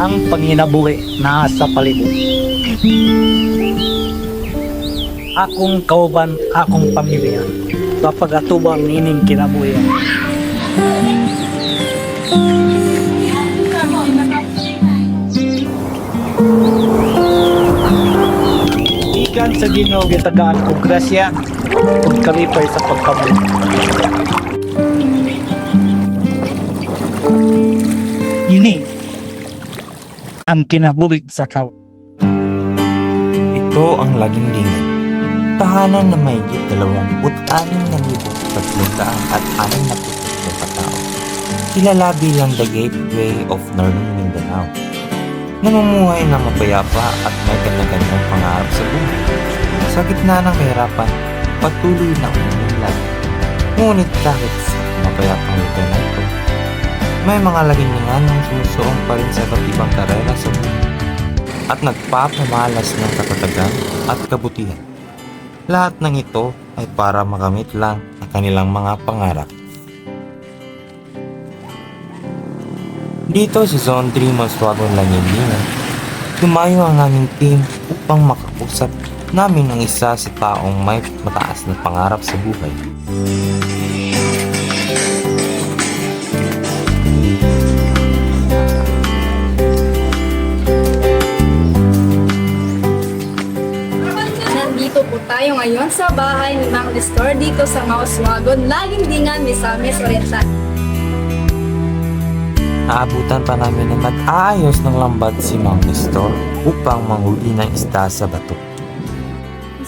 ang panginabuhi na sa palibot. Akong kauban, akong pamilya, sa pag-atubang nining kinabuhi. Ikan sa Ginoo gitagaan og grasya ug kalipay sa pagkabuhi. Ini ang kinabuhi sa tao. Ito ang laging lingan. Tahanan na may 26,360 katao. Kilala bilang the Gateway of Northern Mindanao. Namumuhay na mapayapa at may kanya-kanyang pangarap sa buhay. Sa gitna ng kahirapan, patuloy na umunlad. Ngunit kahit sa mapayapang lugar na ito, may mga laginlingan ng sumusuong pa rin sa iba't ibang karera sa buhay at nagpapamalas ng katatagan at kabutihan. Lahat ng ito ay para makamit lang ang kanilang mga pangarap. Dito sa Zone 3 Maswagon Langilingan, tumayo ang aming team upang makausap namin ang isa sa taong may mataas na pangarap sa buhay. Nandito po tayo ngayon sa bahay ni Mang Nestor dito sa Mauswagon, Langilingan, Misamis Oriental. Naabutan pa namin na mag-aayos ng lambat si Mang Nestor upang manghuli ng isda sa bato.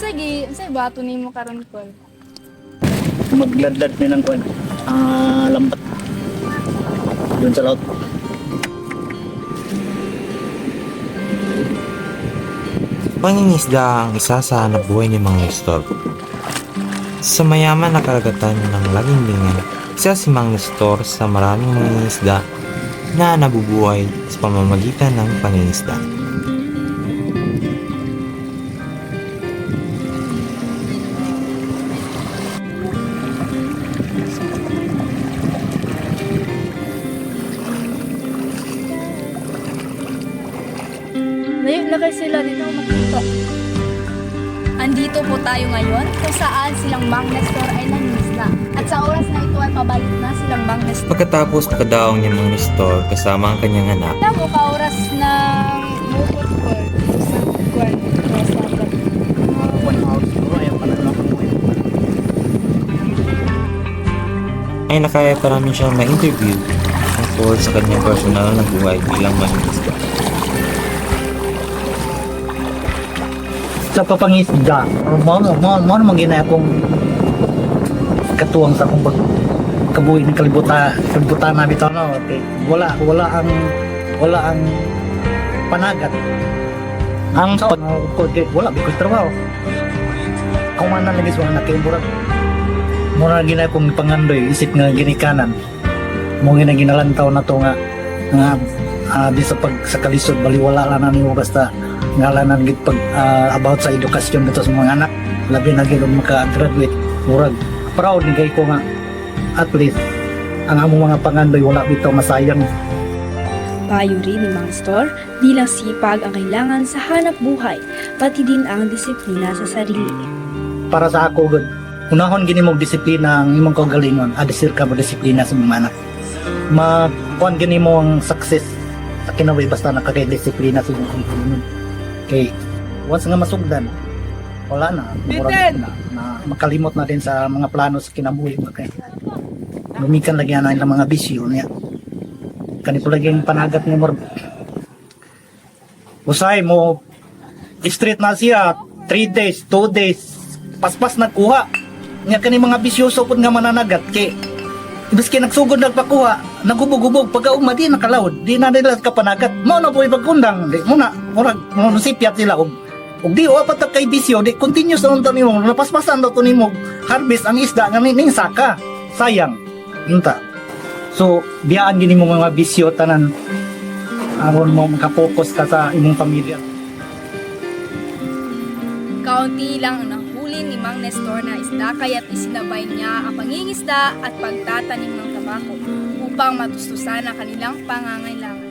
Sige, unsay bato nimo karon ko? Magladlad ni ng kuwan. Lambat. Doon sa laut. Pangingisda ang isa sa hanapbuhay ni Mang Nestor. Sa mayaman na karagatan ng Langilingan, isa si Mang Nestor sa maraming mangingisda na nabubuhay sa pamamagitan ng pangingisda. Layo na kay sila dito makita. Andito po tayo ngayon kung saan silang Mang Nestor ay nangisda. At sa oras na ito ay pabalik na silang Mang Nestor. Pagkatapos makadaong ni Mang Nestor kasama ang kanyang anak, Alam mo ka oras ng bukod ko sa kwan. One hour siguro ayaw pa na lang. ay nakaya pa namin siyang ma-interview tungkol sa kanyang personal na buhay bilang mangingisda. Sa papangisda, mo naman ginaya akong katuwang sa akong kabuhi ng kalibutan na bitaw no. Okay. Wala ang panagat. Ang wala because trabaho. Kung man lagi sa anak kay mura ginaya akong pangandoy isip nga ginikanan. Mo ginalantaw na to nga di sa pag sa kalisod baliwala lang na nimo basta ngalanan gid pag about sa edukasyon dito sa mga anak labi na gid maka-graduate murag proud ni kay ko nga at least ang among mga pangandoy wala bitaw masayang. Payo rin ni Mang Nestor, di lang sipag ang kailangan sa hanap buhay, pati din ang disiplina sa sarili. Para sa ako gud unahon gini mo disiplina ang imong kaugalingon adisir ka mo disiplina sa mga anak makuan gini mo ang success sa kinabuhi basta nakaka-disiplina sa imong kaugalingon. Okay, once nga masugdan, wala na. Murag na makalimot na din sa mga plano sa kinabuhi. Okay. Lumikan lagi na ng mga bisyo niya. Kanito lagi yung panagat niya murag. Usay mo, street na siya, 3 days, 2 days, paspas nagkuha. Nga kani mga bisyoso po nga mananagat. Kay, Biski nagsugod nagpakuha, nagubog-ubog, pagkauma di nakalawod, di na nila kapanagat. Mo na po ipagkundang, di mo na, murag, sipyat sila, og di o apat kay bisyo, di continuous na unta nimo, napaspasan daw to nimo, harvest ang isda, nga ning saka, sayang, inta. So, biyaan gini mo mga bisyo, tanan, aron mo makapokus ka sa imong pamilya. Kaunti lang ang nahuli ni Mang Nestor na isda kaya't isinabay niya ang pangingisda at pagtatanim ng tabako upang matustusan ang kanilang pangangailangan.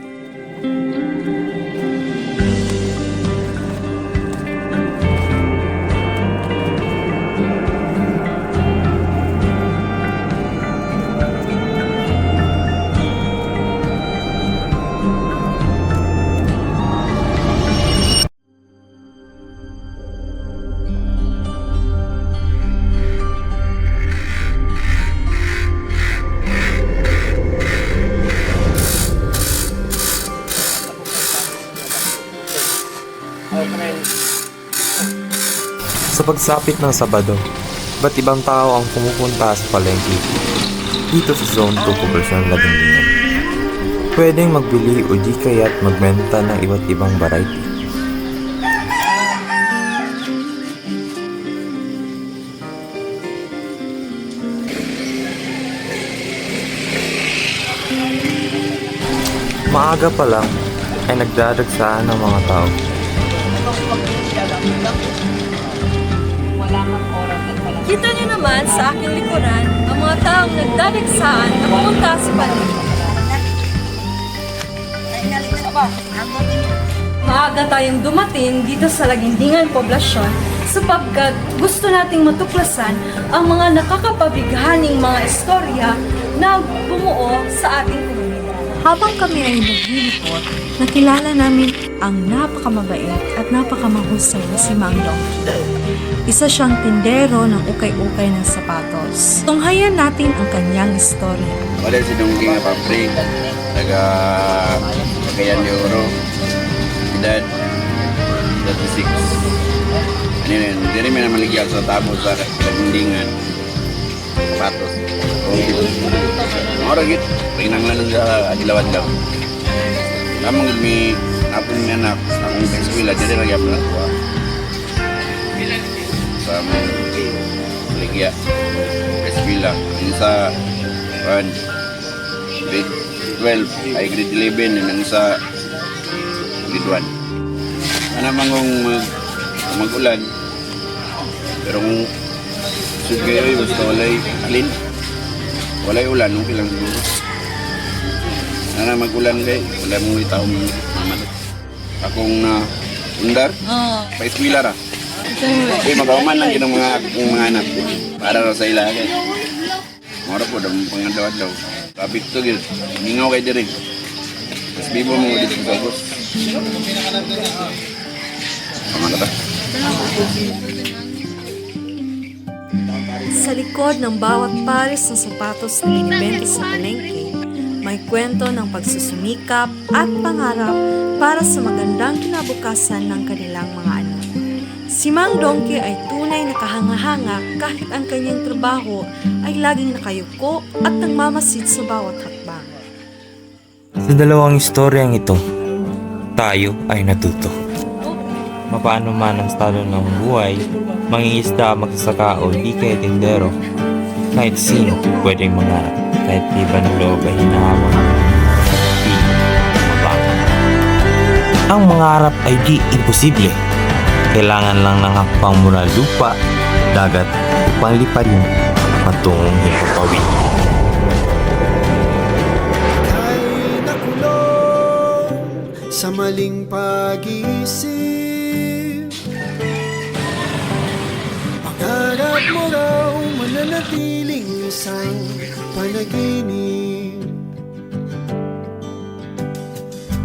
Sa pagsapit ng Sabado, ba't ibang tao ang pumupunta sa palengke dito sa Zone 2 Poblacion Lagundingan? Pwedeng magbili o di kaya't magbenta ng iba't ibang variety. Maaga pa lang ay nagdadagsaan ng mga tao. Kita niyo naman sa aking likuran ang mga taong nagdadagsaan na pumunta sa palengke. Maaga tayong dumating dito sa Lagundingan Poblasyon sapagkat gusto nating matuklasan ang mga nakakapabighaning mga istorya na bumuo sa ating komunidad. Habang kami ay naglilipot, nakilala namin ang napakamabait at napakamahusay na si Mang Donkey. Isa siyang tindero ng ukay-ukay ng sapatos. Tunghayan natin ang kanyang istorya. Wala si Dongking nga papri, taga Cagayan de Oro, edad 36. Ano yun, hindi rin maligyan sa tabo sa Lagundingan, sapatos. Mga ragit, pinanglan sa Adilawad daw. Lamang may napon ni anak, akong eskwela, dyan rin nagyap na kuha. Sa mga ligya, eskwela, yung sa grade 12 ay grade 11, yung sa grade 1. Ano naman kung mag-ulan, pero kung sud kayo, basta walay alin, walay ulan, okay lang siguro. Ano mag-ulan kayo, wala mong itaw mamadot. Akong undar, pa-eskwela ra. Magkauman lang yun ang mga anak ko. Para raw sa ilagay. Mara po, damang pangadawa daw. Kapit to, gil. Ningaw kayo din. Mas bibo mo dito sa bus. Tama na ta. Sa likod ng bawat pares ng sapatos na binibenta sa palengke, may kwento ng pagsusumikap at pangarap para sa magandang kinabukasan ng kanilang mga anak. Si Mang Donkey ay tunay na kahanga-hanga kahit ang kanyang trabaho ay laging nakayuko at nagmamasid sa bawat hakbang. Sa dalawang istoryang ito, tayo ay natuto. Mapaano man ang estado ng buhay, mangingisda, magsasaka o di kaya tindero, kahit sino pwedeng mangarap, kahit iba ng loob ay hinahawa. Ang mangarap ay di imposible. Kailangan lang ng hakbang mula lupa, dagat, upang liparin patungong himpapawid. Ay nakulong sa maling pag-iisip. Pangarap mo raw mananatiling isang panaginip.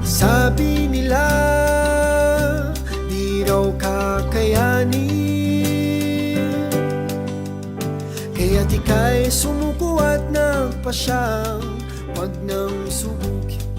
Sabi nila di raw kakayanin, kaya't ika'y sumuko at nagpasyang wag nang subukin.